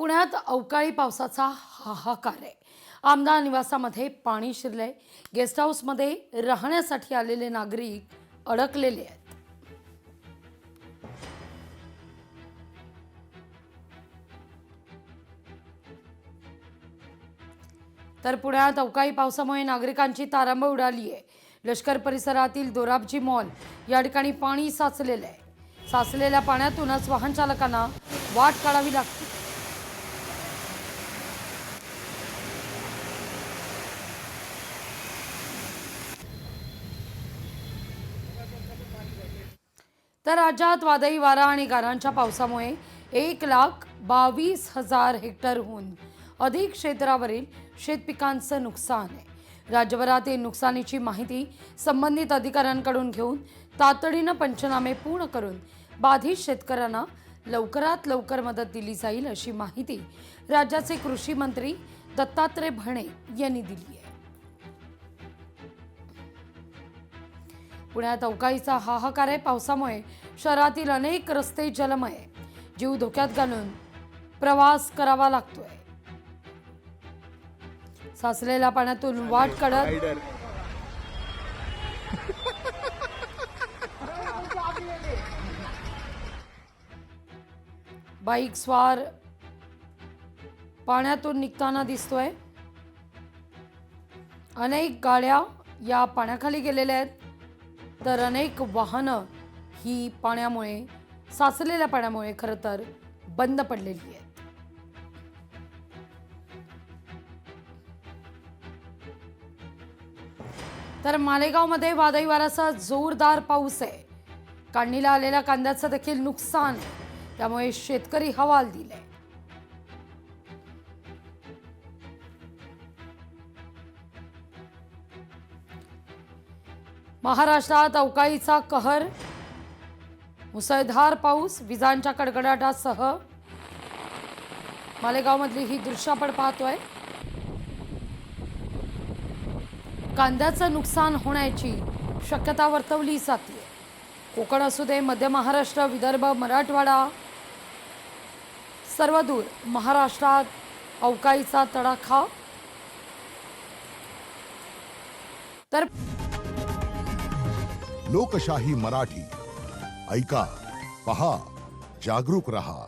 पुण्यात अवकाळी पावसाचा हाहाकार आहे। आमदार निवासामध्ये पाणी शिरलंय। गेस्ट हाऊसमध्ये राहण्यासाठी आलेले नागरिक अडकलेले आहेत। तर पुण्यात अवकाळी पावसामुळे नागरिकांची तारांबळ उडाली आहे। लष्कर परिसरातील दोराबजी मॉल या ठिकाणी पाणी साचलेलं आहे। साचलेल्या पाण्यातूनच वाहन चालकांना वाट काढावी लागते। तर राज्यात वादळी वारा आणि गारांच्या पावसामुळे 1,22,000 हेक्टरहून अधिक क्षेत्रावरील शेतपिकांचं नुकसान आहे। राज्यभरात नुकसानीची माहिती संबंधित अधिकाऱ्यांकडून घेऊन तातडीनं पंचनामे पूर्ण करून बाधित शेतकऱ्यांना लवकरात लवकर मदत दिली जाईल, अशी माहिती राज्याचे कृषी मंत्री दत्तात्रय भरणे यांनी दिली आहे। पुण्यात अवकाळीचा हाहाकार आहे। पावसामुळे शहरातील अनेक रस्ते जलमय, जीव धोक्यात घालून प्रवास करावा लागतोय। साचलेल्या पाण्यातून वाट काढत बाईक स्वार पाण्यातून निघताना दिसतोय। अनेक गाड्या या पाण्याखाली गेलेल्या आहेत, तर अनेक वाहनं ही पाण्यामुळे साचलेल्या पाण्यामुळे खरं तर बंद पडलेली आहेत। तर मालेगावमध्ये वादळी वाऱ्याचा जोरदार पाऊस आहे। काढणीला आलेल्या कांद्याचं देखील नुकसान आहे, त्यामुळे शेतकरी हवालदिल आहे। महाराष्ट्रात अवकाळीचा कहर, मुसळधार पाऊस, विजांच्या कडकडाटासह मालेगावमधली ही दृश्य आपण पाहतोय। कांद्याचं नुकसान होण्याची शक्यता वर्तवली जाते। कोकण असू दे, मध्य महाराष्ट्र, विदर्भ, मराठवाडा, सर्वदूर महाराष्ट्रात अवकाळीचा तडाखा। तर लोकशाही मराठी ऐका, पहा, जागरूक रहा।